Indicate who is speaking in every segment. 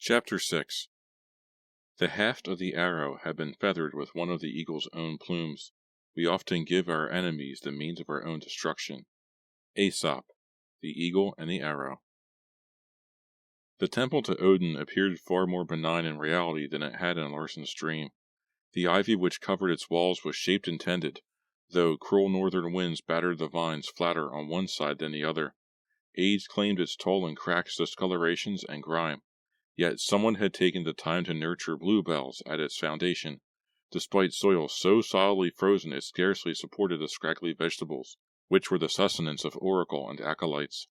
Speaker 1: Chapter 6. The haft of the arrow had been feathered with one of the eagle's own plumes. We often give our enemies the means of our own destruction. Aesop, the Eagle and the Arrow. The temple to Odin appeared far more benign in reality than it had in Larsen's dream. The ivy which covered its walls was shaped and tended, though cruel northern winds battered the vines flatter on one side than the other. Age claimed its toll in cracks, discolorations, and grime. Yet someone had taken the time to nurture bluebells at its foundation, despite soil so solidly frozen it scarcely supported the scraggly vegetables, which were the sustenance of Oracle and acolytes.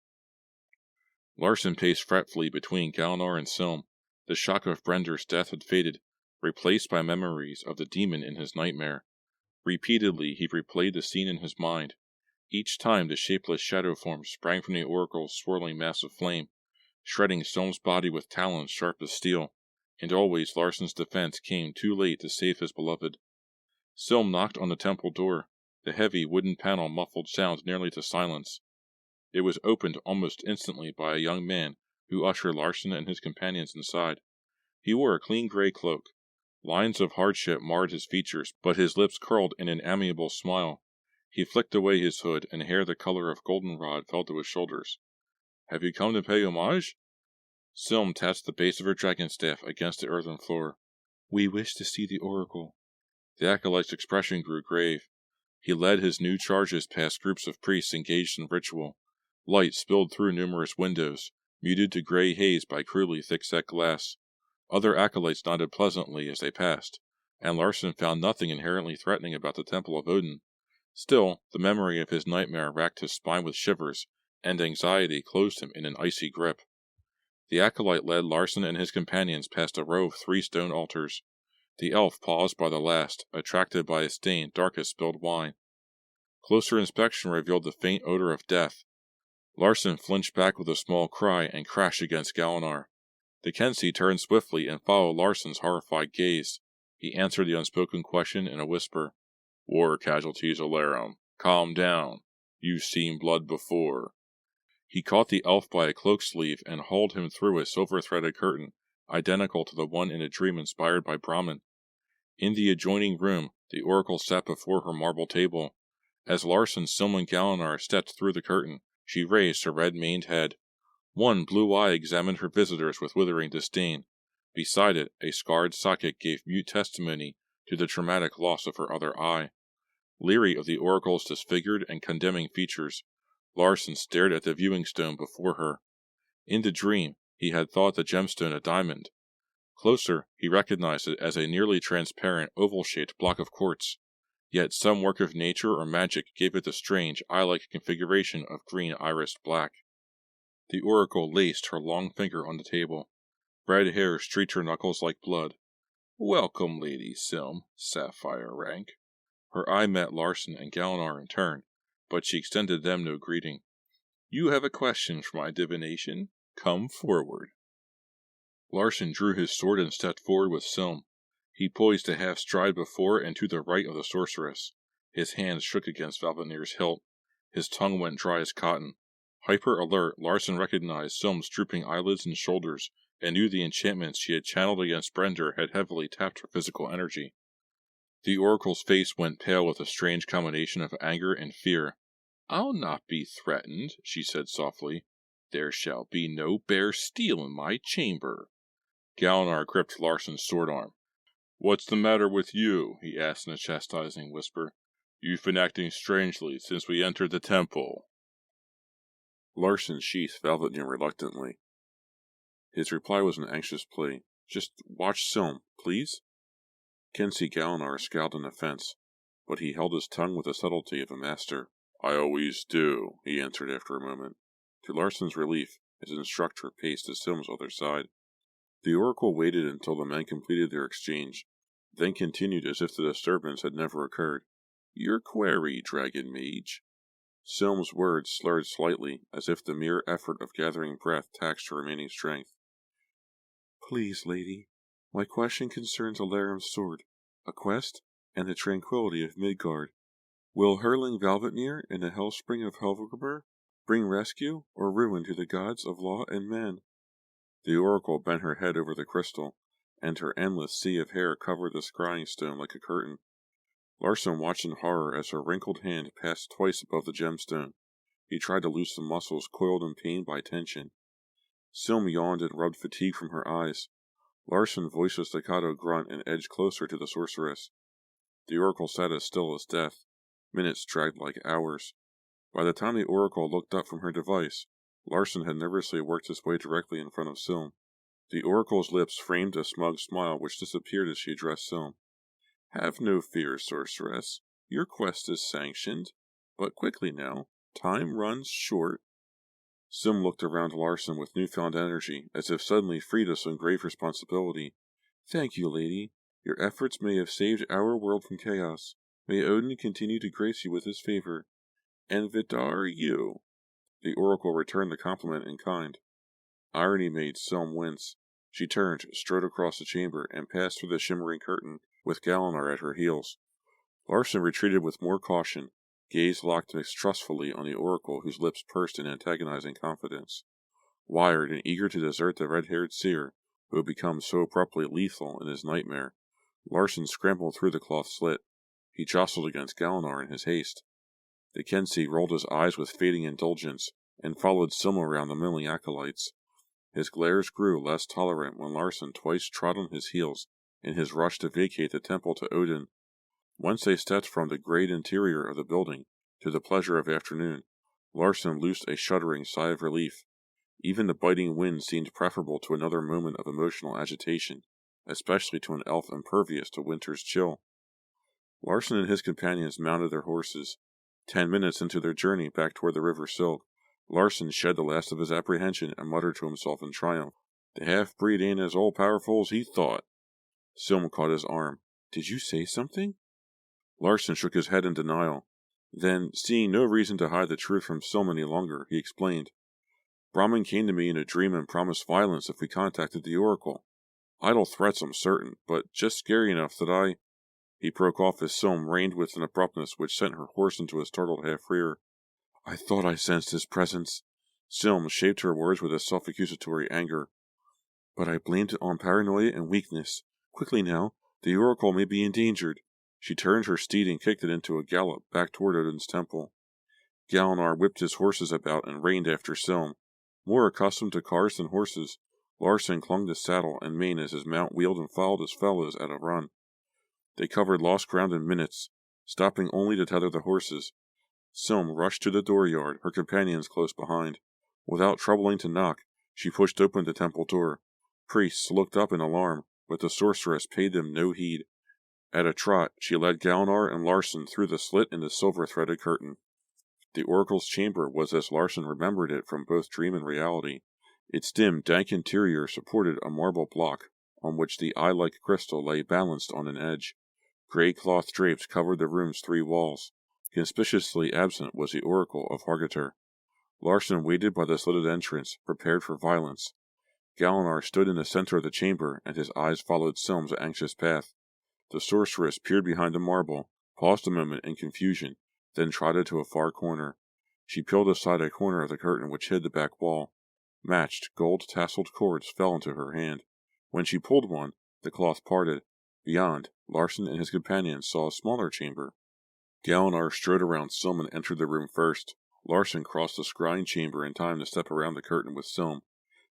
Speaker 1: Larsen paced fretfully between Galnar and Silm. The shock of Brender's death had faded, replaced by memories of the demon in his nightmare. Repeatedly he replayed the scene in his mind. Each time the shapeless shadow form sprang from the Oracle's swirling mass of flame, shredding Silm's body with talons sharp as steel, and always Larsen's defense came too late to save his beloved. Silm knocked on the temple door. The heavy wooden panel muffled sounds nearly to silence. It was opened almost instantly by a young man who ushered Larsen and his companions inside. He wore a clean gray cloak. Lines of hardship marred his features, but his lips curled in an amiable smile. He flicked away his hood, and hair the color of goldenrod fell to his shoulders. "Have you come to pay homage?" Silm tapped the base of her dragon staff against the earthen floor. "We wish to see the Oracle." The acolyte's expression grew grave. He led his new charges past groups of priests engaged in ritual. Light spilled through numerous windows, muted to gray haze by cruelly thick-set glass. Other acolytes nodded pleasantly as they passed, and Larsen found nothing inherently threatening about the Temple of Odin. Still, the memory of his nightmare racked his spine with shivers, and anxiety closed him in an icy grip. The acolyte led Larsen and his companions past a row of 3 stone altars. The elf paused by the last, attracted by a stain dark as spilled wine. Closer inspection revealed the faint odor of death. Larsen flinched back with a small cry and crashed against Galnar. The Kensi turned swiftly and followed Larsen's horrified gaze. He answered the unspoken question in a whisper. "War casualties, Alarum. Calm down. You've seen blood before." He caught the elf by a cloak sleeve and hauled him through a silver-threaded curtain, identical to the one in a dream inspired by Brahman. In the adjoining room, the Oracle sat before her marble table. As Larsen, Silm, and Galnar stepped through the curtain, she raised her red-maned head. One blue eye examined her visitors with withering disdain. Beside it, a scarred socket gave mute testimony to the traumatic loss of her other eye. Leery of the Oracle's disfigured and condemning features, Larsen stared at the viewing stone before her. In the dream, he had thought the gemstone a diamond. Closer, he recognized it as a nearly transparent, oval-shaped block of quartz. Yet some work of nature or magic gave it the strange, eye-like configuration of green irised black. The Oracle laced her long finger on the table. Red hair streaked her knuckles like blood. "Welcome, Lady Silm, Sapphire rank." Her eye met Larsen and Galnar in turn, but she extended them no greeting. "You have a question for my divination? Come forward." Larsen drew his sword and stepped forward with Silm. He poised a half stride before and to the right of the sorceress. His hands shook against Valvanir's hilt. His tongue went dry as cotton. Hyper alert, Larsen recognized Silm's drooping eyelids and shoulders, and knew the enchantments she had channeled against Brender had heavily tapped her physical energy. The Oracle's face went pale with a strange combination of anger and fear. "I'll not be threatened," she said softly. "There shall be no bare steel in my chamber." Galnar gripped Larsen's sword arm. "What's the matter with you?" he asked in a chastising whisper. "You've been acting strangely since we entered the temple." Larsen sheathed Valvanir reluctantly. His reply was an anxious plea. "Just watch Silm, please?" Kensi Galnar scowled in offense, but he held his tongue with the subtlety of a master. "I always do," he answered after a moment. To Larsen's relief, his instructor paced to Silm's other side. The Oracle waited until the men completed their exchange, then continued as if the disturbance had never occurred. "Your query, Dragon Mage." Silm's words slurred slightly, as if the mere effort of gathering breath taxed her remaining strength. "Please, lady, my question concerns Alarim's sword, a quest, and the tranquility of Midgard. Will hurling Valvanir in the hellspring of Helvgrbr bring rescue or ruin to the gods of law and men?" The oracle bent her head over the crystal, and her endless sea of hair covered the scrying stone like a curtain. Larson watched in horror as her wrinkled hand passed twice above the gemstone. He tried to loose the muscles coiled in pain by tension. Silm yawned and rubbed fatigue from her eyes. Larson voiced a staccato grunt and edged closer to the sorceress. The oracle sat as still as death. Minutes dragged like hours. By the time the oracle looked up from her device, Larson had nervously worked his way directly in front of Silm. The oracle's lips framed a smug smile which disappeared as she addressed Silm. "Have no fear, sorceress. Your quest is sanctioned. But quickly now. Time runs short." Silm looked around Larson with newfound energy, as if suddenly freed of some grave responsibility. "Thank you, lady. Your efforts may have saved our world from chaos. May Odin continue to grace you with his favor. And Vidar, you." The oracle returned the compliment in kind. Irony made Silm wince. She turned, strode across the chamber, and passed through the shimmering curtain, with Galinar at her heels. Larson retreated with more caution, gaze locked mistrustfully on the oracle whose lips pursed in antagonizing confidence. Wired and eager to desert the red-haired seer, who had become so abruptly lethal in his nightmare, Larson scrambled through the cloth slit. He jostled against Galinar in his haste. The Kensi rolled his eyes with fading indulgence, and followed Silm around the milling acolytes. His glares grew less tolerant when Larson twice trod on his heels in his rush to vacate the temple to Odin. Once they stepped from the great interior of the building to the pleasure of afternoon, Larson loosed a shuddering sigh of relief. Even the biting wind seemed preferable to another moment of emotional agitation, especially to an elf impervious to winter's chill. Larson and his companions mounted their horses. 10 minutes into their journey back toward the River Silk, Larson shed the last of his apprehension and muttered to himself in triumph, "The half-breed ain't as all-powerful as he thought." Silm caught his arm. "Did you say something?" Larson shook his head in denial. Then, seeing no reason to hide the truth from Silm any longer, he explained. "Brahmin came to me in a dream and promised violence if we contacted the oracle. Idle threats, I'm certain, but just scary enough that I—" He broke off as Silm reined with an abruptness which sent her horse into a startled half-rear. "I thought I sensed his presence." Silm shaped her words with a self-accusatory anger. "But I blamed it on paranoia and weakness. Quickly now, the oracle may be endangered." She turned her steed and kicked it into a gallop back toward Odin's temple. Galinar whipped his horses about and reined after Silm. More accustomed to cars than horses, Larson clung to saddle and mane as his mount wheeled and followed his fellows at a run. They covered lost ground in minutes, stopping only to tether the horses. Silm rushed to the dooryard, her companions close behind. Without troubling to knock, she pushed open the temple door. Priests looked up in alarm, but the sorceress paid them no heed. At a trot, she led Galinar and Larson through the slit in the silver-threaded curtain. The oracle's chamber was as Larson remembered it from both dream and reality. Its dim, dank interior supported a marble block, on which the eye-like crystal lay balanced on an edge. Gray cloth drapes covered the room's 3 walls. Conspicuously absent was the oracle of Hargater. Larson waited by the slitted entrance, prepared for violence. Galinar stood in the center of the chamber, and his eyes followed Silm's anxious path. The sorceress peered behind the marble, paused a moment in confusion, then trotted to a far corner. She peeled aside a corner of the curtain which hid the back wall. Matched, gold-tasseled cords fell into her hand. When she pulled one, the cloth parted. Beyond, Larson and his companions saw a smaller chamber. Galinar strode around Silm and entered the room first. Larson crossed the scrying chamber in time to step around the curtain with Silm.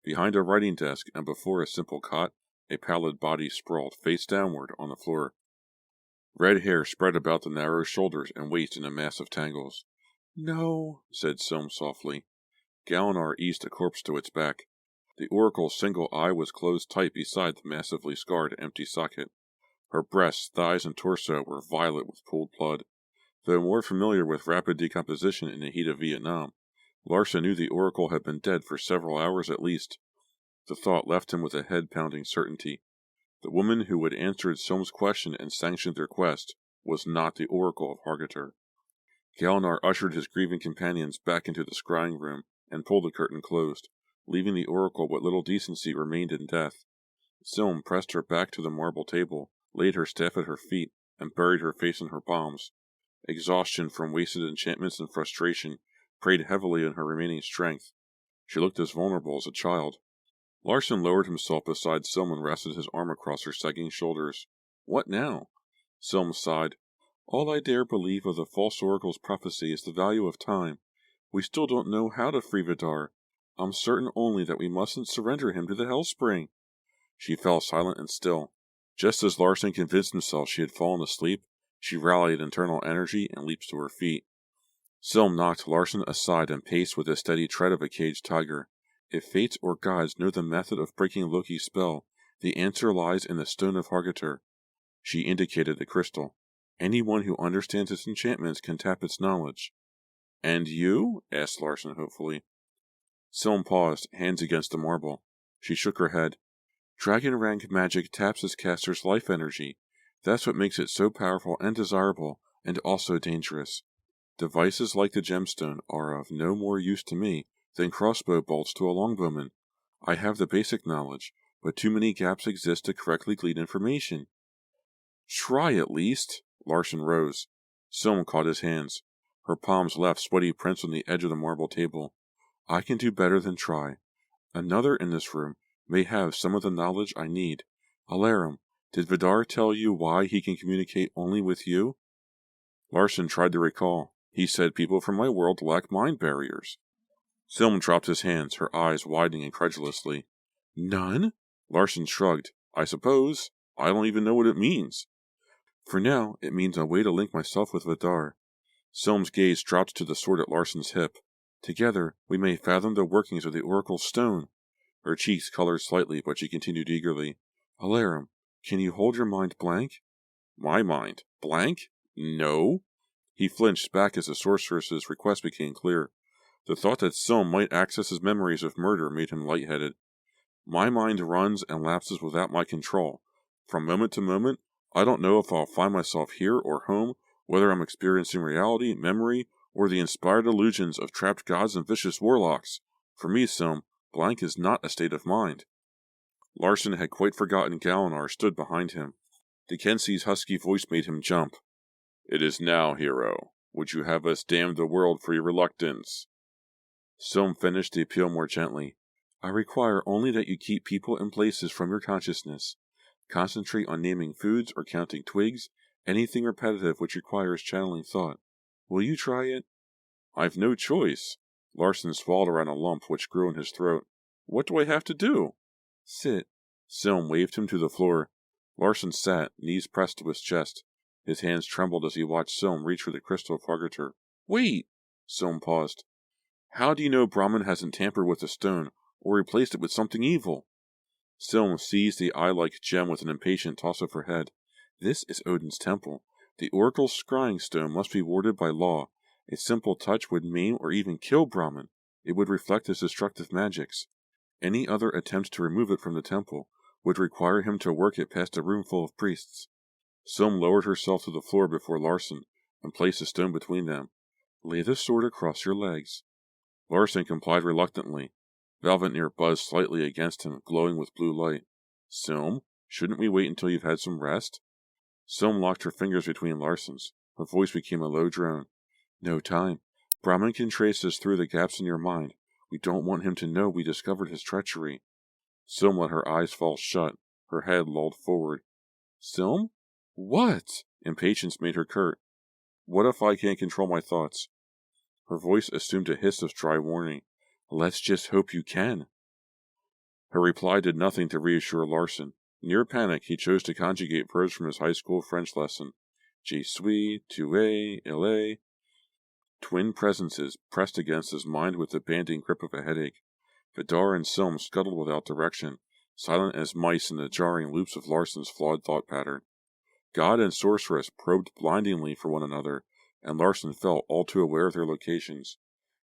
Speaker 1: Behind a writing desk and before a simple cot, a pallid body sprawled face downward on the floor. Red hair spread about the narrow shoulders and waist in a mass of tangles. "No," said Silm softly. Galinar eased the corpse to its back. The oracle's single eye was closed tight beside the massively scarred empty socket. Her breasts, thighs, and torso were violet with pooled blood. Though more familiar with rapid decomposition in the heat of Vietnam, Larson knew the oracle had been dead for several hours at least. The thought left him with a head-pounding certainty. The woman who had answered Silm's question and sanctioned their quest was not the oracle of Hargater. Galinar ushered his grieving companions back into the scrying room and pulled the curtain closed, leaving the oracle what little decency remained in death. Silm pressed her back to the marble table, laid her staff at her feet, and buried her face in her palms. Exhaustion from wasted enchantments and frustration preyed heavily on her remaining strength. She looked as vulnerable as a child. Larson lowered himself beside Silm and rested his arm across her sagging shoulders. What now? Silm sighed. All I dare believe of the false oracle's prophecy is the value of time. We still don't know how to free Vidar. I'm certain only that we mustn't surrender him to the Hellspring. She fell silent and still. Just as Larson convinced himself she had fallen asleep, she rallied internal energy and leaped to her feet. Silm knocked Larson aside and paced with the steady tread of a caged tiger. If fates or gods know the method of breaking Loki's spell, the answer lies in the stone of Hargater. She indicated the crystal. Anyone who understands its enchantments can tap its knowledge. And you? Asked Larson hopefully. Silm paused, hands against the marble. She shook her head. Dragon rank magic taps its caster's life energy. That's what makes it so powerful and desirable, and also dangerous. Devices like the gemstone are of no more use to me than crossbow bolts to a longbowman. I have the basic knowledge, but too many gaps exist to correctly glean information. Try at least. Larson rose. Silm caught his hands. Her palms left sweaty prints on the edge of the marble table. I can do better than try. Another in this room may have some of the knowledge I need. Alarum, did Vidar tell you why he can communicate only with you? Larson tried to recall. He said people from my world lack mind barriers. Silm dropped his hands, her eyes widening incredulously. None? Larson shrugged. I suppose. I don't even know what it means. For now, it means a way to link myself with Vidar. Silm's gaze dropped to the sword at Larson's hip. Together, we may fathom the workings of the Oracle's stone. Her cheeks colored slightly, but she continued eagerly. Alarum, can you hold your mind blank? My mind? Blank? No. He flinched back as the sorceress's request became clear. The thought that Silm might access his memories of murder made him lightheaded. My mind runs and lapses without my control. From moment to moment, I don't know if I'll find myself here or home, whether I'm experiencing reality, memory, or the inspired illusions of trapped gods and vicious warlocks. For me, Silm, blank is not a state of mind. Larson had quite forgotten Galinar stood behind him. Dickensi's husky voice made him jump. It is now, hero. Would you have us damn the world for your reluctance? Silm finished the appeal more gently. I require only that you keep people and places from your consciousness. Concentrate on naming foods or counting twigs, anything repetitive which requires channeling thought. Will you try it? I've no choice. Larson swallowed around a lump which grew in his throat. What do I have to do? Sit. Silm waved him to the floor. Larson sat, knees pressed to his chest. His hands trembled as he watched Silm reach for the crystal of Hargater. Wait! Silm paused. How do you know Brahman hasn't tampered with the stone, or replaced it with something evil? Silm seized the eye-like gem with an impatient toss of her head. This is Odin's temple. The oracle's scrying stone must be warded by law. A simple touch would maim or even kill Brahman. It would reflect his destructive magics. Any other attempt to remove it from the temple would require him to work it past a room full of priests. Silm lowered herself to the floor before Larson and placed the stone between them. Lay the sword across your legs. Larson complied reluctantly. Valventnir buzzed slightly against him, glowing with blue light. Silm, shouldn't we wait until you've had some rest? Silm locked her fingers between Larson's. Her voice became a low drone. No time. Brahman can trace us through the gaps in your mind. We don't want him to know we discovered his treachery. Silm let her eyes fall shut, her head lolled forward. Silm? What? Impatience made her curt. What if I can't control my thoughts? Her voice assumed a hiss of dry warning. Let's just hope you can. Her reply did nothing to reassure Larson. Near panic, he chose to conjugate verbs from his high school French lesson. Je suis, tu es, il est. Twin presences pressed against his mind with the banding grip of a headache. Vidar and Silm scuttled without direction, silent as mice in the jarring loops of Larson's flawed thought pattern. God and sorceress probed blindingly for one another, and Larson felt all too aware of their locations.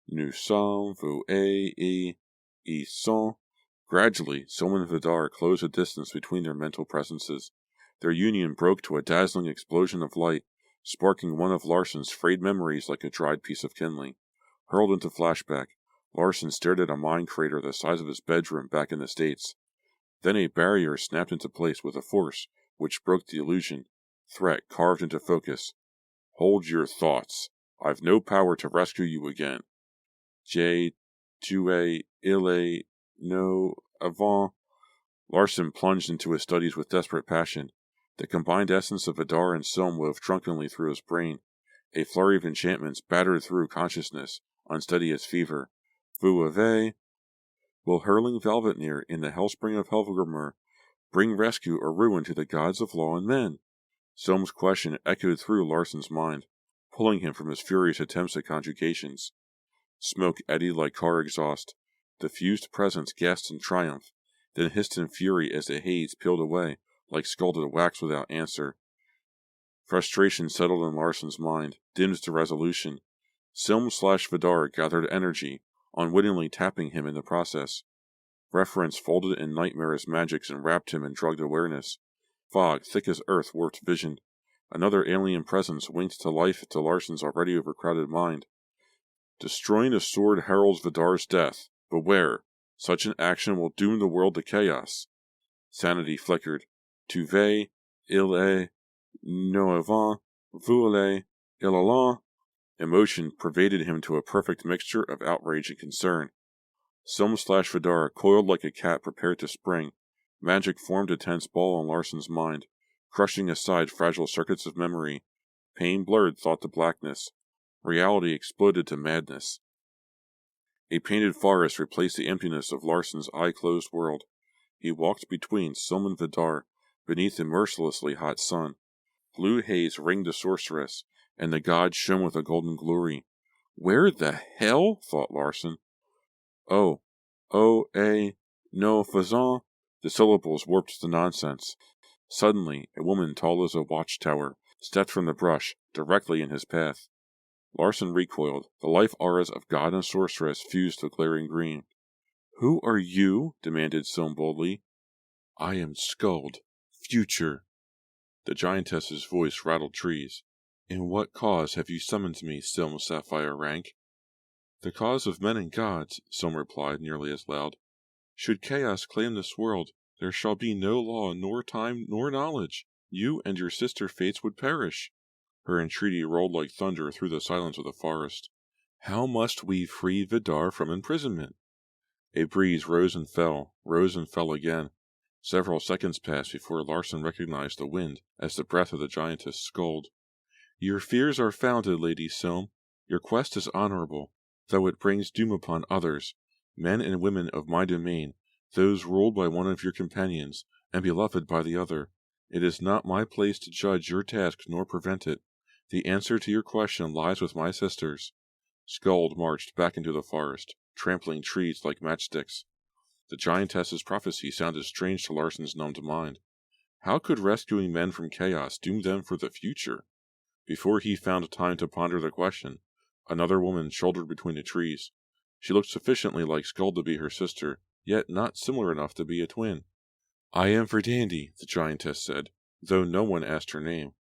Speaker 1: Nous sommes, vous et ils sont. Gradually, Silm and Vidar closed a distance between their mental presences. Their union broke to a dazzling explosion of light, sparking one of Larson's frayed memories like a dried piece of kindling. Hurled into flashback, Larson stared at a mine crater the size of his bedroom back in the States. Then a barrier snapped into place with a force which broke the illusion. Threat carved into focus. Hold your thoughts. I've no power to rescue you again. Tu es, il est, no, avant. Larson plunged into his studies with desperate passion. The combined essence of Vidar and Silm wove drunkenly through his brain. A flurry of enchantments battered through consciousness, unsteady as fever. Vous avez, will hurling Velvetnir in the hellspring of Helvgrimr bring rescue or ruin to the gods of law and men? Silm's question echoed through Larson's mind, pulling him from his furious attempts at conjugations. Smoke eddied like car exhaust. The fused presence gasped in triumph, then hissed in fury as the haze peeled away like scalded wax without answer. Frustration settled in Larson's mind, dimmed to resolution. Silm/Vidar gathered energy, unwittingly tapping him in the process. Reference folded in nightmarish magics and wrapped him in drugged awareness. Fog, thick as earth, warped vision. Another alien presence winked to life to Larson's already overcrowded mind. Destroying a sword heralds Vidar's death. Beware! Such an action will doom the world to chaos. Sanity flickered. Tu veux, il est, no avant, vous allez, il allant. Emotion pervaded him to a perfect mixture of outrage and concern. Silm/Vidar coiled like a cat prepared to spring. Magic formed a tense ball in Larson's mind, crushing aside fragile circuits of memory. Pain blurred thought to blackness. Reality exploded to madness. A painted forest replaced the emptiness of Larson's eye-closed world. He walked between Silm and Vidar, beneath the mercilessly hot sun. Blue haze ringed the sorceress, and the gods shone with a golden glory. Where the hell? Thought Larson. Oh, no faisant. The syllables warped to nonsense. Suddenly, a woman tall as a watchtower stepped from the brush, directly in his path. Larson recoiled. The life auras of god and sorceress fused to glaring green. Who are you? Demanded Silm boldly. I am Skuld, Future. The giantess's voice rattled trees. In what cause have you summoned me, Silm Sapphire Rank? The cause of men and gods, Silm replied nearly as loud. Should chaos claim this world, there shall be no law, nor time, nor knowledge. You and your sister fates would perish. Her entreaty rolled like thunder through the silence of the forest. How must we free Vidar from imprisonment? A breeze rose and fell again. Several seconds passed before Larson recognized the wind as the breath of the giantess Skuld. Your fears are founded, Lady Silm. Your quest is honorable, though it brings doom upon others, men and women of my domain, those ruled by one of your companions, and beloved by the other. It is not my place to judge your task nor prevent it. The answer to your question lies with my sisters. Skuld marched back into the forest, trampling trees like matchsticks. The giantess's prophecy sounded strange to Larson's numbed mind. How could rescuing men from chaos doom them for the future? Before he found time to ponder the question, another woman shouldered between the trees. She looked sufficiently like Skuld to be her sister, yet not similar enough to be a twin. I am Verdandi, the giantess said, though no one asked her name.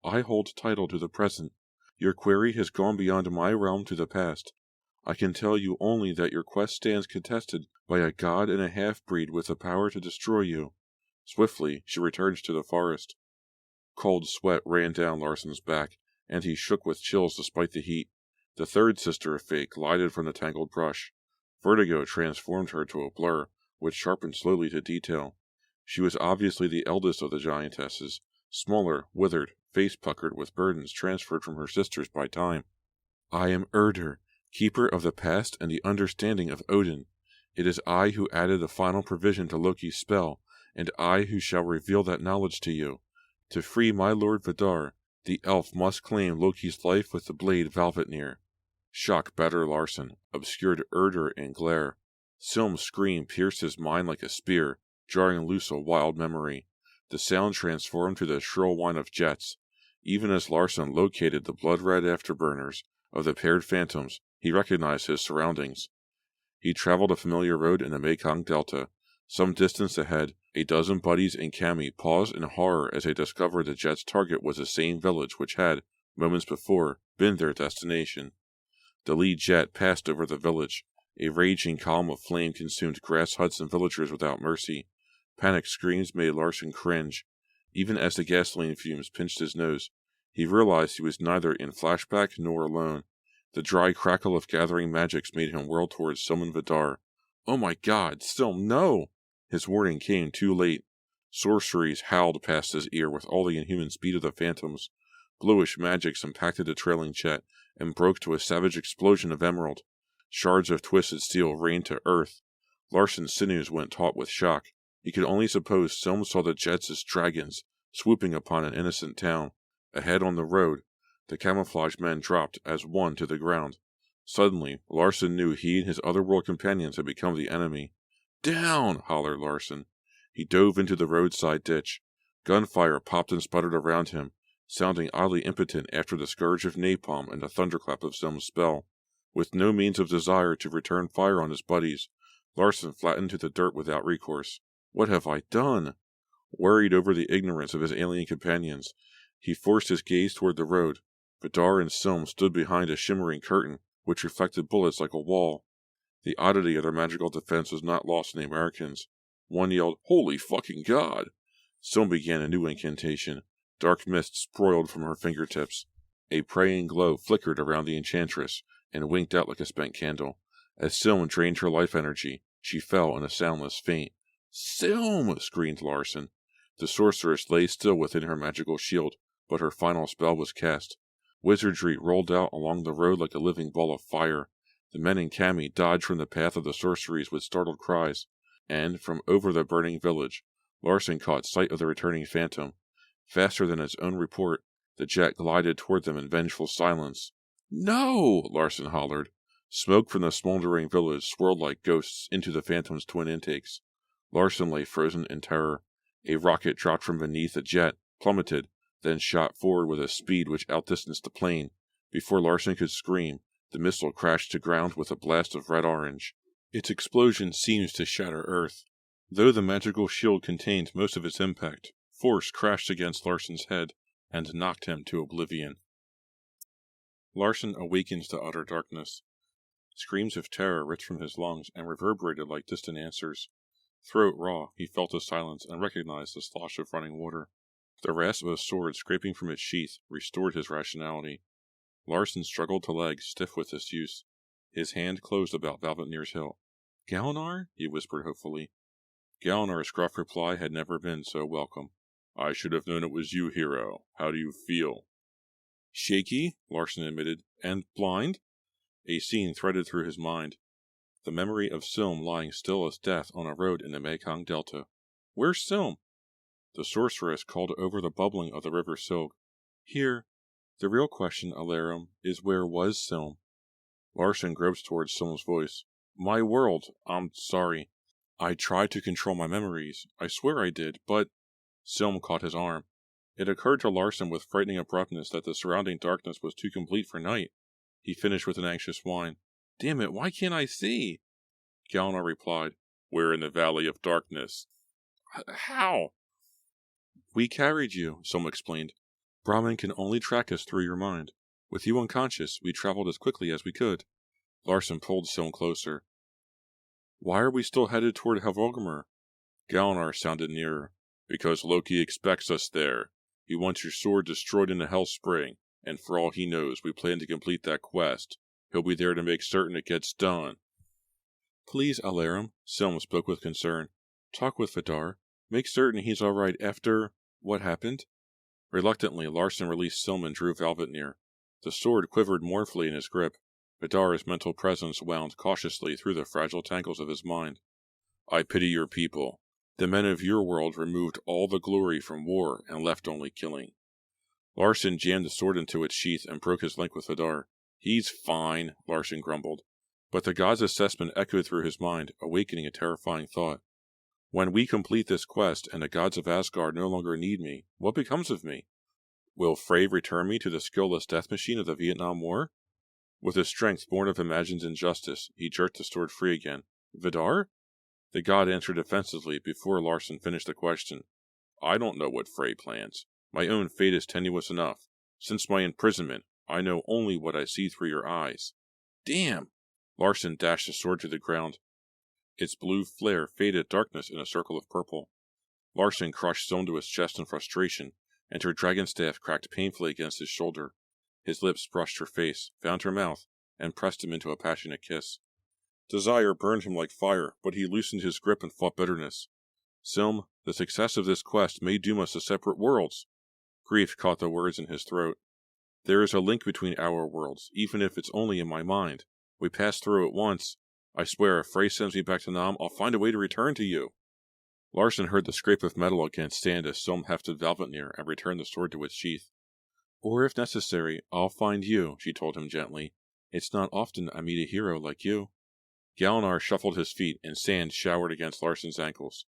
Speaker 1: I hold title to the present. Your query has gone beyond my realm to the past. I can tell you only that your quest stands contested by a god and a half-breed with the power to destroy you. Swiftly, she returned to the forest. Cold sweat ran down Larson's back, and he shook with chills despite the heat. The third sister of fate glided from the tangled brush. Vertigo transformed her to a blur, which sharpened slowly to detail. She was obviously the eldest of the giantesses, smaller, withered, face puckered with burdens transferred from her sisters by time. I am Erder, keeper of the past and the understanding of Odin. It is I who added the final provision to Loki's spell, and I who shall reveal that knowledge to you. To free my lord Vidar, the elf must claim Loki's life with the blade Velvetnir. Shock battered Larson, obscured Erder in glare. Silm's scream pierced his mind like a spear, jarring loose a wild memory. The sound transformed to the shrill whine of jets. Even as Larson located the blood-red afterburners of the paired phantoms, he recognized his surroundings. He traveled a familiar road in the Mekong Delta. Some distance ahead, a dozen buddies in cami paused in horror as they discovered the jet's target was the same village which had, moments before, been their destination. The lead jet passed over the village. A raging column of flame consumed grass huts and villagers without mercy. Panicked screams made Larson cringe. Even as the gasoline fumes pinched his nose, he realized he was neither in flashback nor alone. The dry crackle of gathering magics made him whirl towards Silm and Vidar. Oh my god, Silm, no! His warning came too late. Sorceries howled past his ear with all the inhuman speed of the phantoms. Bluish magics impacted the trailing jet and broke to a savage explosion of emerald. Shards of twisted steel rained to earth. Larson's sinews went taut with shock. He could only suppose Silm saw the jets as dragons, swooping upon an innocent town. Ahead on the road, the camouflage men dropped as one to the ground. Suddenly, Larson knew he and his otherworld companions had become the enemy. "Down!" hollered Larson. He dove into the roadside ditch. Gunfire popped and sputtered around him, sounding oddly impotent after the scourge of napalm and the thunderclap of Silm's spell. With no means of desire to return fire on his buddies, Larson flattened to the dirt without recourse. What have I done? Worried over the ignorance of his alien companions, he forced his gaze toward the road. Vidar and Silm stood behind a shimmering curtain, which reflected bullets like a wall. The oddity of their magical defense was not lost on the Americans. One yelled, "Holy fucking God!" Silm began a new incantation. Dark mist sproiled from her fingertips. A praying glow flickered around the enchantress and winked out like a spent candle. As Silm drained her life energy, she fell in a soundless faint. "Silm!" screamed Larson. The sorceress lay still within her magical shield, but her final spell was cast. Wizardry rolled out along the road like a living ball of fire. The men in cami dodged from the path of the sorceries with startled cries, and, from over the burning village, Larson caught sight of the returning phantom. Faster than its own report, the jet glided toward them in vengeful silence. "No!" Larson hollered. Smoke from the smoldering village swirled like ghosts into the phantom's twin intakes. Larson lay frozen in terror. A rocket dropped from beneath the jet, plummeted, then shot forward with a speed which outdistanced the plane. Before Larson could scream, the missile crashed to ground with a blast of red-orange. Its explosion seemed to shatter Earth. Though the magical shield contained most of its impact, force crashed against Larson's head and knocked him to oblivion. Larson awakened to utter darkness. Screams of terror ripped from his lungs and reverberated like distant answers. Throat raw, he felt the silence and recognized the slosh of running water. The rasp of a sword scraping from its sheath restored his rationality. Larson struggled to legs, stiff with disuse. His hand closed about Valvetnir's hilt. "Galinar?" he whispered hopefully. Galinar's gruff reply had never been so welcome. "I should have known it was you, hero. How do you feel?" "Shaky," Larson admitted. "And blind?" A scene threaded through his mind. The memory of Silm lying still as death on a road in the Mekong Delta. "Where's Silm?" The sorceress called over the bubbling of the river Silg. "Here. The real question, Alarum, is where was Silm?" Larson groped towards Silm's voice. "My world. I'm sorry. I tried to control my memories. I swear I did, but—" Silm caught his arm. It occurred to Larson with frightening abruptness that the surrounding darkness was too complete for night. He finished with an anxious whine. "Damn it, why can't I see?" Galinar replied, "We're in the Valley of Darkness." "How?" "We carried you," Silm explained. "Brahmin can only track us through your mind. With you unconscious, we traveled as quickly as we could." Larson pulled Silm closer. "Why are we still headed toward Helvolgamur?" Galinar sounded nearer. "Because Loki expects us there. He wants your sword destroyed in the Hell Spring, and for all he knows, we plan to complete that quest. He'll be there to make certain it gets done." "Please, Alarum," Silm spoke with concern. "Talk with Vidar. Make certain he's all right after what happened." Reluctantly, Larson released Silm and drew Valvetnir. The sword quivered mournfully in his grip. Vidar's mental presence wound cautiously through the fragile tangles of his mind. "I pity your people. The men of your world removed all the glory from war and left only killing." Larson jammed the sword into its sheath and broke his link with Vidar. "He's fine," Larson grumbled. But the god's assessment echoed through his mind, awakening a terrifying thought. "When we complete this quest and the gods of Asgard no longer need me, what becomes of me? Will Frey return me to the skillless death machine of the Vietnam War?" With a strength born of imagined injustice, he jerked the sword free again. "Vidar?" The god answered defensively before Larson finished the question. "I don't know what Frey plans. My own fate is tenuous enough. Since my imprisonment, I know only what I see through your eyes." "Damn!" Larson dashed the sword to the ground. Its blue flare faded darkness in a circle of purple. Larson crushed Silm to his chest in frustration, and her dragon staff cracked painfully against his shoulder. His lips brushed her face, found her mouth, and pressed him into a passionate kiss. Desire burned him like fire, but he loosened his grip and fought bitterness. Silm, the success of this quest may doom us to separate worlds. Grief caught the words in his throat. There is a link between our worlds, even if it's only in my mind. We passed through it once. I swear, if Frey sends me back to Nam, I'll find a way to return to you. Larson heard the scrape of metal against sand as Silm hefted Valvetnir and returned the sword to its sheath. Or if necessary, I'll find you, she told him gently. It's not often I meet a hero like you. Galinar shuffled his feet, and sand showered against Larson's ankles.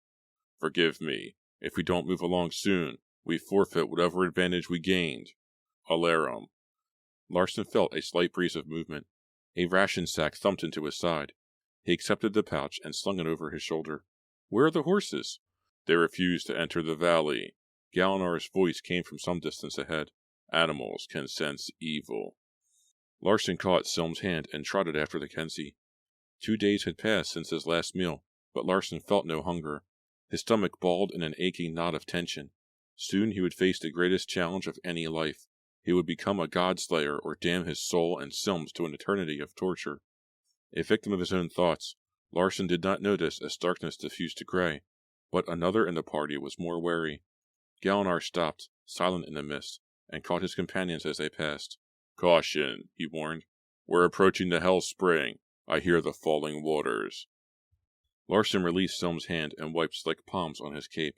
Speaker 1: Forgive me. If we don't move along soon, we forfeit whatever advantage we gained. Alarum. Larson felt a slight breeze of movement. A ration sack thumped into his side. He accepted the pouch and slung it over his shoulder. Where are the horses? They refuse to enter the valley. Galinar's voice came from some distance ahead. Animals can sense evil. Larson caught Silm's hand and trotted after the Kenzie. 2 days had passed since his last meal, but Larson felt no hunger. His stomach balled in an aching knot of tension. Soon he would face the greatest challenge of any life. He would become a Godslayer or damn his soul and Silm's to an eternity of torture. A victim of his own thoughts, Larson did not notice as darkness diffused to gray, but another in the party was more wary. Galinar stopped, silent in the mist, and caught his companions as they passed. Caution, he warned. We're approaching the Hell Spring. I hear the falling waters. Larson released Silm's hand and wiped slick palms on his cape.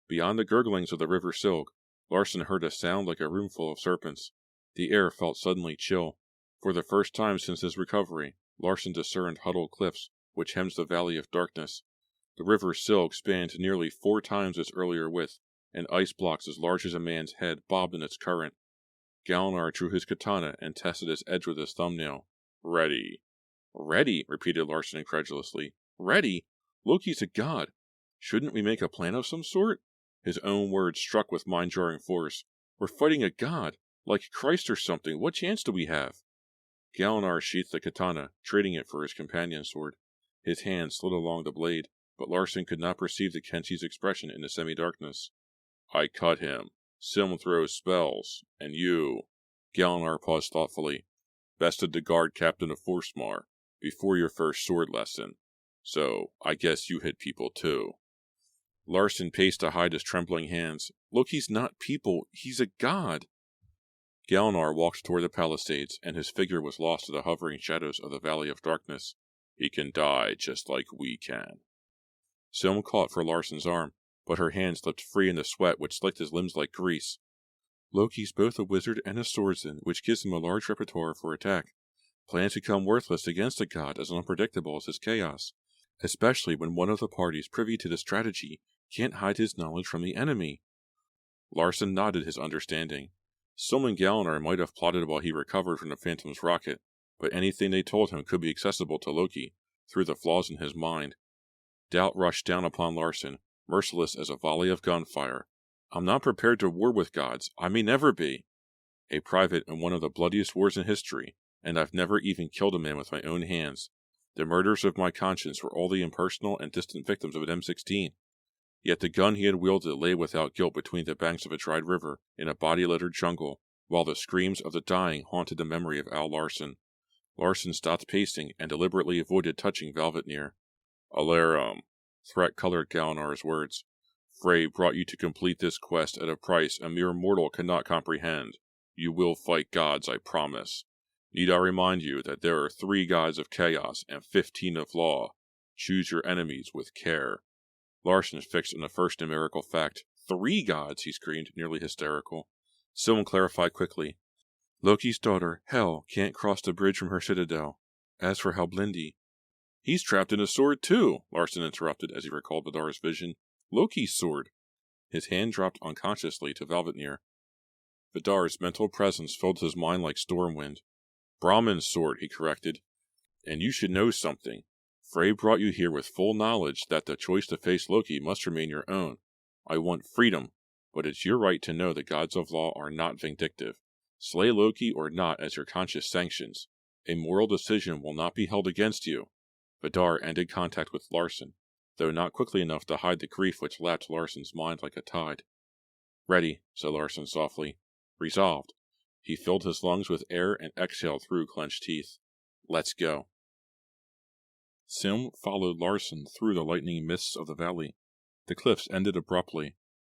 Speaker 1: Beyond the gurglings of the river Silg, Larson heard a sound like a roomful of serpents. The air felt suddenly chill. For the first time since his recovery, Larson discerned huddled cliffs, which hems the Valley of Darkness. The river Silg spanned nearly 4 times its earlier width, and ice blocks as large as a man's head bobbed in its current. Galinar drew his katana and tested its edge with his thumbnail. Ready. Ready, repeated Larson incredulously. Ready? Loki's a god. Shouldn't we make a plan of some sort? His own words struck with mind-jarring force. We're fighting a god, like Christ or something. What chance do we have? Galinar sheathed the katana, trading it for his companion's sword. His hand slid along the blade, but Larson could not perceive the Kenzie's expression in the semi-darkness. I cut him. Silm throws spells, and you... Galinar paused thoughtfully. Bested the guard captain of Forsmar, before your first sword lesson. So, I guess you hit people too. Larson paced to hide his trembling hands. Look, he's not people, he's a god. Galinar walked toward the palisades, and his figure was lost to the hovering shadows of the Valley of Darkness. He can die just like we can. Silm caught for Larson's arm, but her hand slipped free in the sweat which slicked his limbs like grease. Loki's both a wizard and a swordsman, which gives him a large repertoire for attack. Plans become worthless against a god as unpredictable as his chaos, especially when one of the parties privy to the strategy can't hide his knowledge from the enemy. Larson nodded his understanding. Silm and Galinar might have plotted while he recovered from the Phantom's rocket, but anything they told him could be accessible to Loki, through the flaws in his mind. Doubt rushed down upon Larson, merciless as a volley of gunfire. I'm not prepared to war with gods. I may never be. A private in one of the bloodiest wars in history, and I've never even killed a man with my own hands. The murders of my conscience were all the impersonal and distant victims of an M16. Yet the gun he had wielded lay without guilt between the banks of a dried river in a body-littered jungle, while the screams of the dying haunted the memory of Al Larson. Larson stopped pacing and deliberately avoided touching Valvetnir. Alarum. Threat colored Galinar's words. Frey brought you to complete this quest at a price a mere mortal cannot comprehend. You will fight gods, I promise. Need I remind you that there are 3 gods of chaos and 15 of law. Choose your enemies with care. Larson fixed on the first numerical fact. 3 gods, he screamed, nearly hysterical. Silm clarified quickly. Loki's daughter, Hel, can't cross the bridge from her citadel. As for Halblindi... He's trapped in a sword too, Larson interrupted as he recalled Vidar's vision. Loki's sword. His hand dropped unconsciously to Valvetnir. Vidar's mental presence filled his mind like storm wind. Brahmin's sword, he corrected. And you should know something. Frey brought you here with full knowledge that the choice to face Loki must remain your own. I want freedom, but it's your right to know the gods of law are not vindictive. Slay Loki or not as your conscience sanctions. A moral decision will not be held against you. Vidar ended contact with Larson, though not quickly enough to hide the grief which lapped Larson's mind like a tide. Ready, said Larson softly. Resolved. He filled his lungs with air and exhaled through clenched teeth. Let's go. Silm followed Larson through the lightning mists of the valley. The cliffs ended abruptly.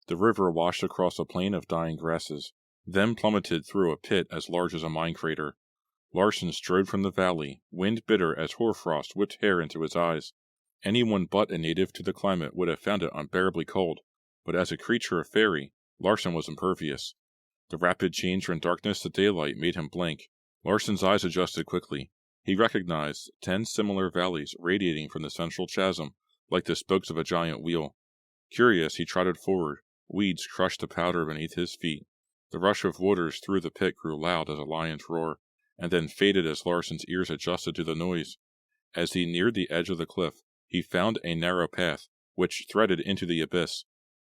Speaker 1: The river washed across a plain of dying grasses, then plummeted through a pit as large as a mine crater. Larsen strode from the valley, wind bitter as hoarfrost whipped hair into his eyes. Anyone but a native to the climate would have found it unbearably cold, but as a creature of fairy, Larsen was impervious. The rapid change from darkness to daylight made him blink. Larsen's eyes adjusted quickly. He recognized 10 similar valleys radiating from the central chasm, like the spokes of a giant wheel. Curious, he trotted forward. Weeds crushed the powder beneath his feet. The rush of waters through the pit grew loud as a lion's roar, and then faded as Larsen's ears adjusted to the noise. As he neared the edge of the cliff, he found a narrow path, which threaded into the abyss.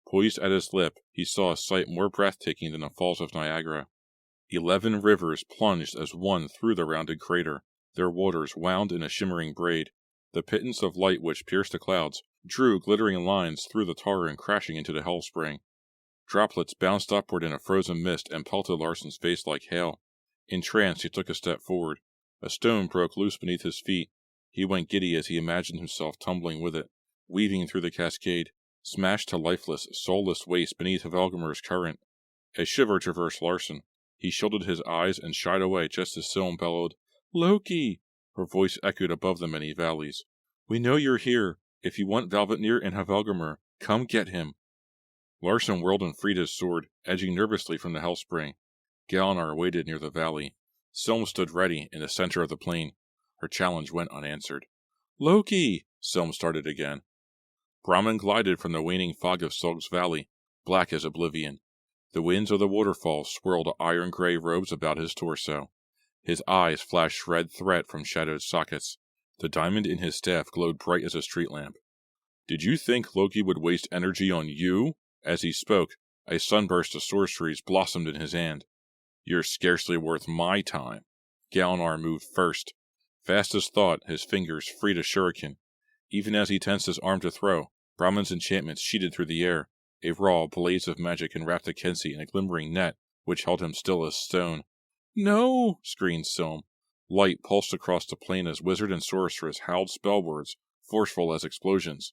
Speaker 1: Poised at his lip, he saw a sight more breathtaking than the Falls of Niagara. 11 rivers plunged as one through the rounded crater, their waters wound in a shimmering braid. The pittance of light which pierced the clouds drew glittering lines through the torrent crashing into the hellspring. Droplets bounced upward in a frozen mist and pelted Larsen's face like hail. Entranced, he took a step forward. A stone broke loose beneath his feet. He went giddy as he imagined himself tumbling with it, weaving through the cascade, smashed to lifeless, soulless waste beneath Hvelgrimr's current. A shiver traversed Larsen. He shielded his eyes and shied away just as Silm bellowed, "Loki!" Her voice echoed above the many valleys. "We know you're here. If you want Valvatnir and Hvelgrimr, come get him." Larsen whirled and freed his sword, edging nervously from the hellspring. Galinar waited near the valley. Silm stood ready in the center of the plain. Her challenge went unanswered. "Loki!" Silm started again. Brahmin glided from the waning fog of Sulg's valley, black as oblivion. The winds of the waterfall swirled iron-gray robes about his torso. His eyes flashed red threat from shadowed sockets. The diamond in his staff glowed bright as a street lamp. "Did you think Loki would waste energy on you?" As he spoke, a sunburst of sorceries blossomed in his hand. "You're scarcely worth my time." Galinar moved first. Fast as thought, his fingers freed a shuriken. Even as he tensed his arm to throw, Brahmin's enchantments sheeted through the air. A raw blaze of magic enwrapped Akensi in a glimmering net, which held him still as stone. "No!" screamed Silm. Light pulsed across the plain as wizard and sorceress howled spell words, forceful as explosions.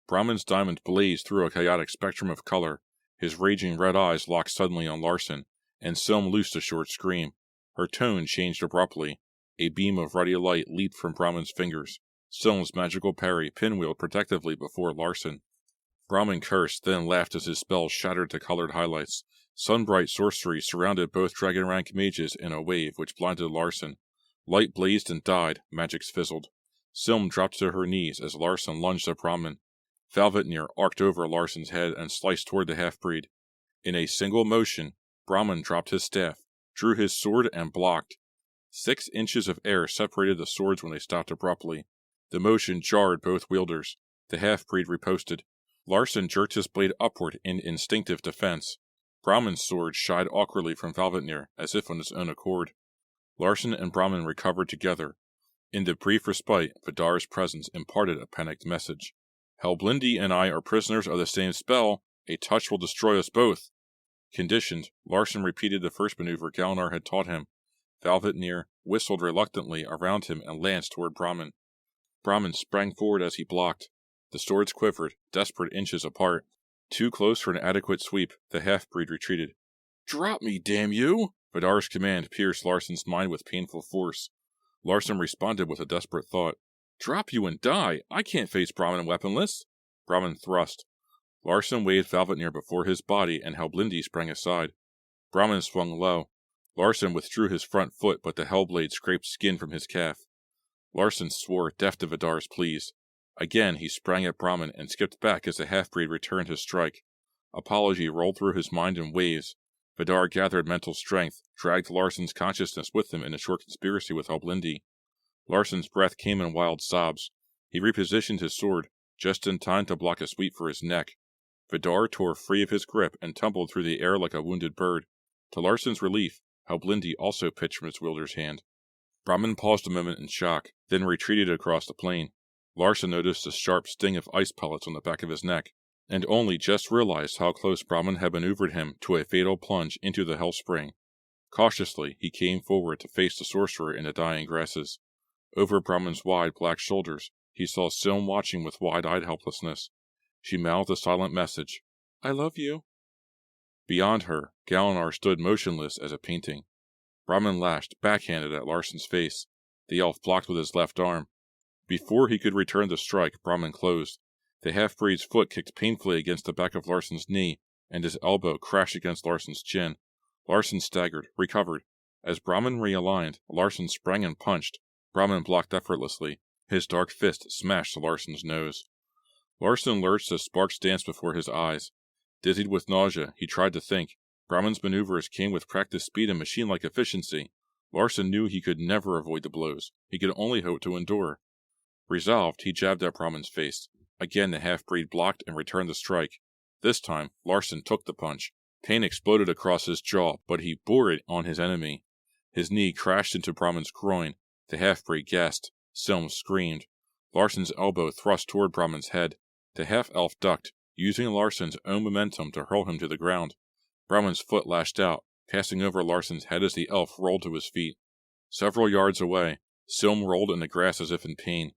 Speaker 1: Brahmin's diamond blazed through a chaotic spectrum of color. His raging red eyes locked suddenly on Larsen, and Silm loosed a short scream. Her tone changed abruptly. A beam of ruddy light leaped from Brahmin's fingers. Silm's magical parry pinwheeled protectively before Larsen. Brahmin cursed, then laughed as his spells shattered to colored highlights. Sunbright sorcery surrounded both dragon rank mages in a wave which blinded Larsen. Light blazed and died, magics fizzled. Silm dropped to her knees as Larsen lunged at Brahmin. Valvatnir arced over Larsen's head and sliced toward the half-breed. In a single motion, Brahmin dropped his staff, drew his sword, and blocked. 6 inches of air separated the swords when they stopped abruptly. The motion jarred both wielders. The half-breed riposted. Larsen jerked his blade upward in instinctive defense. Brahmin's sword shied awkwardly from Valvatnir, as if on its own accord. Larsen and Brahmin recovered together. In the brief respite, Vidar's presence imparted a panicked message. "Helblindi and I are prisoners of the same spell. A touch will destroy us both." Conditioned, Larsen repeated the first maneuver Galinar had taught him. Valvatnir whistled reluctantly around him and lanced toward Brahmin. Brahmin sprang forward as he blocked. The swords quivered, desperate inches apart. Too close for an adequate sweep, the half-breed retreated. "Drop me, damn you!" Vidar's command pierced Larsen's mind with painful force. Larsen responded with a desperate thought. "Drop you and die! I can't face Brahmin weaponless!" Brahmin thrust. Larsen waved Valvatnir before his body, and Helblindi sprang aside. Brahmin swung low. Larsen withdrew his front foot, but the hellblade scraped skin from his calf. Larsen swore, deaf to Vidar's pleas. Again he sprang at Brahmin and skipped back as the half-breed returned his strike. Apology rolled through his mind in waves. Vidar gathered mental strength, dragged Larsen's consciousness with him in a short conspiracy with Helblindi. Larsen's breath came in wild sobs. He repositioned his sword, just in time to block a sweep for his neck. Vidar tore free of his grip and tumbled through the air like a wounded bird. To Larsen's relief, Helblindi also pitched from its wielder's hand. Brahmin paused a moment in shock, then retreated across the plain. Larsen noticed a sharp sting of ice pellets on the back of his neck, and only just realized how close Brahmin had maneuvered him to a fatal plunge into the hellspring. Cautiously, he came forward to face the sorcerer in the dying grasses. Over Brahmin's wide black shoulders, he saw Silm watching with wide-eyed helplessness. She mouthed a silent message. I love you. Beyond her, Galinar stood motionless as a painting. Brahmin lashed, backhanded at Larson's face. The elf blocked with his left arm. Before he could return the strike, Brahmin closed. The half-breed's foot kicked painfully against the back of Larson's knee, and his elbow crashed against Larson's chin. Larson staggered, recovered. As Brahmin realigned, Larson sprang and punched. Brahmin blocked effortlessly. His dark fist smashed Larson's nose. Larson lurched as sparks danced before his eyes. Dizzied with nausea, he tried to think. Brahmin's maneuvers came with practiced speed and machine-like efficiency. Larson knew he could never avoid the blows. He could only hope to endure. Resolved, he jabbed at Brahmin's face. Again the half-breed blocked and returned the strike. This time, Larson took the punch. Pain exploded across his jaw, but he bore it on his enemy. His knee crashed into Brahmin's groin. The half-breed gasped. Silm screamed. Larson's elbow thrust toward Brahmin's head. The half-elf ducked, using Larson's own momentum to hurl him to the ground. Brahmin's foot lashed out, passing over Larson's head as the elf rolled to his feet. Several yards away, Silm rolled in the grass as if in pain.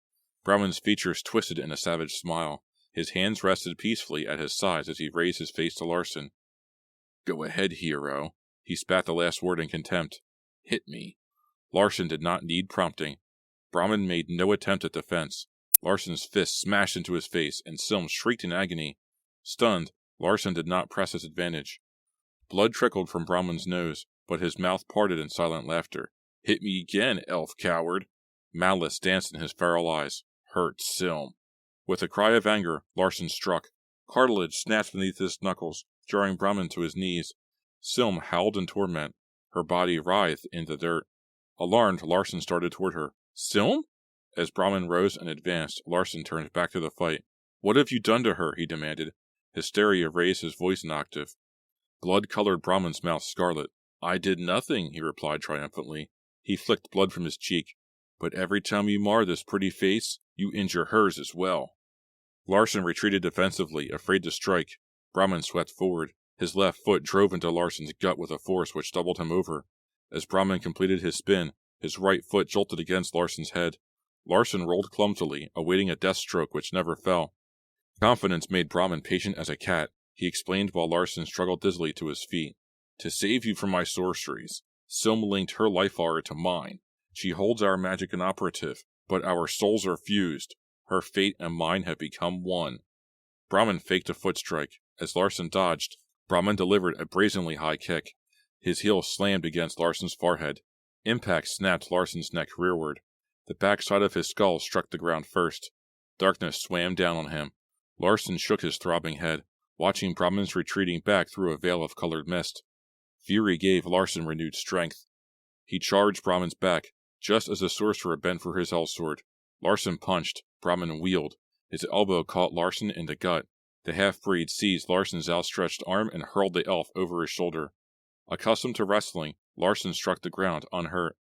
Speaker 1: Brahmin's features twisted in a savage smile. His hands rested peacefully at his sides as he raised his face to Larson. Go ahead, hero. He spat the last word in contempt. Hit me. Larson did not need prompting. Brahmin made no attempt at defense. Larson's fist smashed into his face, and Silm shrieked in agony. Stunned, Larson did not press his advantage. Blood trickled from Brahmin's nose, but his mouth parted in silent laughter. Hit me again, elf coward. Malice danced in his feral eyes. Hurt Silm. With a cry of anger, Larson struck. Cartilage snapped beneath his knuckles, jarring Brahmin to his knees. Silm howled in torment. Her body writhed in the dirt. Alarmed, Larson started toward her. Silm? As Brahmin rose and advanced, Larson turned back to the fight. What have you done to her? He demanded. Hysteria raised his voice an octave. Blood colored Brahmin's mouth scarlet. I did nothing, he replied triumphantly. He flicked blood from his cheek. But every time you mar this pretty face, you injure hers as well. Larson retreated defensively, afraid to strike. Brahmin swept forward. His left foot drove into Larson's gut with a force which doubled him over. As Brahmin completed his spin, his right foot jolted against Larson's head. Larson rolled clumsily, awaiting a death stroke which never fell. Confidence made Brahmin patient as a cat. He explained while Larson struggled dizzily to his feet. To save you from my sorceries, Silm linked her life aura to mine. She holds our magic inoperative, but our souls are fused. Her fate and mine have become one. Brahmin faked a foot strike. As Larson dodged, Brahmin delivered a brazenly high kick. His heel slammed against Larson's forehead. Impact snapped Larson's neck rearward. The backside of his skull struck the ground first. Darkness swam down on him. Larson shook his throbbing head, watching Brahmin's retreating back through a veil of colored mist. Fury gave Larson renewed strength. He charged Brahmin's back, just as the sorcerer bent for his hellsword. Larson punched. Brahmin wheeled. His elbow caught Larson in the gut. The half-breed seized Larson's outstretched arm and hurled the elf over his shoulder. Accustomed to wrestling, Larson struck the ground unhurt.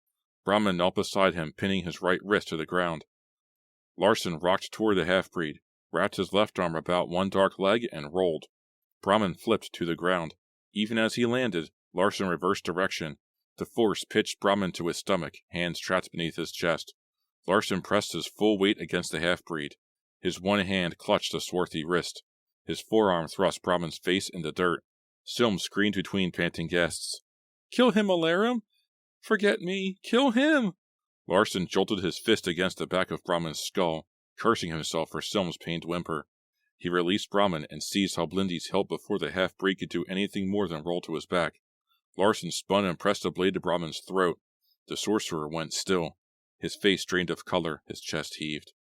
Speaker 1: Brahmin knelt beside him, pinning his right wrist to the ground. Larson rocked toward the half-breed, wrapped his left arm about one dark leg, and rolled. Brahmin flipped to the ground. Even as he landed, Larson reversed direction. The force pitched Brahmin to his stomach, hands trapped beneath his chest. Larson pressed his full weight against the half-breed. His one hand clutched the swarthy wrist. His forearm thrust Brahmin's face in the dirt. Silm screamed between panting gasps. Kill him, Alarum! Forget me! Kill him! Larson jolted his fist against the back of Brahmin's skull, cursing himself for Silm's pained whimper. He released Brahmin and seized Halblindi's hilt before the half-breed could do anything more than roll to his back. Larson spun and pressed a blade to Brahmin's throat. The sorcerer went still. His face drained of color, his chest heaved.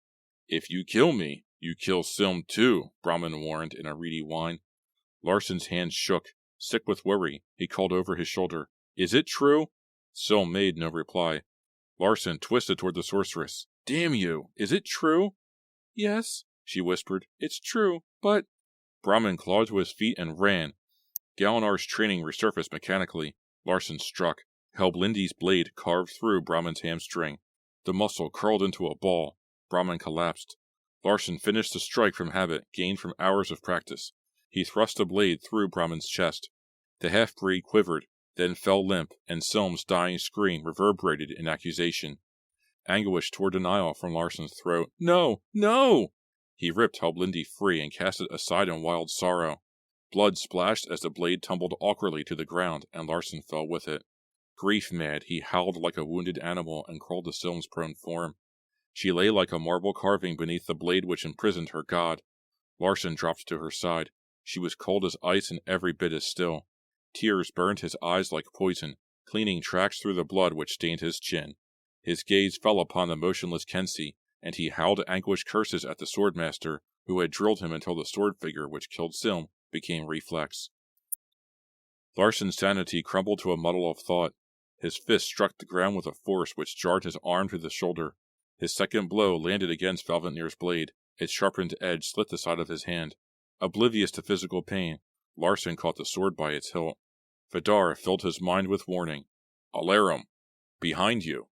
Speaker 1: If you kill me, you kill Silm too, Brahmin warned in a reedy whine. Larson's hands shook. Sick with worry, he called over his shoulder. Is it true? Silm made no reply. Larson twisted toward the sorceress. Damn you! Is it true? Yes, she whispered. It's true, but... Brahmin clawed to his feet and ran. Galinar's training resurfaced mechanically. Larson struck. Halblindi's blade carved through Brahmin's hamstring. The muscle curled into a ball. Brahmin collapsed. Larson finished the strike from habit, gained from hours of practice. He thrust a blade through Brahmin's chest. The half-breed quivered, then fell limp, and Silm's dying scream reverberated in accusation. Anguish tore denial from Larson's throat. No! No! He ripped Helblindi free and cast it aside in wild sorrow. Blood splashed as the blade tumbled awkwardly to the ground, and Larsen fell with it. Grief-mad, he howled like a wounded animal and crawled to Sylm's prone form. She lay like a marble carving beneath the blade which imprisoned her god. Larsen dropped to her side. She was cold as ice and every bit as still. Tears burned his eyes like poison, cleaning tracks through the blood which stained his chin. His gaze fell upon the motionless Kensi, and he howled anguished curses at the swordmaster, who had drilled him until the sword figure which killed Sylm became reflex. Larsen's sanity crumbled to a muddle of thought. His fist struck the ground with a force which jarred his arm to the shoulder. His second blow landed against Valventnir's blade. Its sharpened edge slit the side of his hand. Oblivious to physical pain, Larsen caught the sword by its hilt. Vidar filled his mind with warning. "Alarum! Behind you!"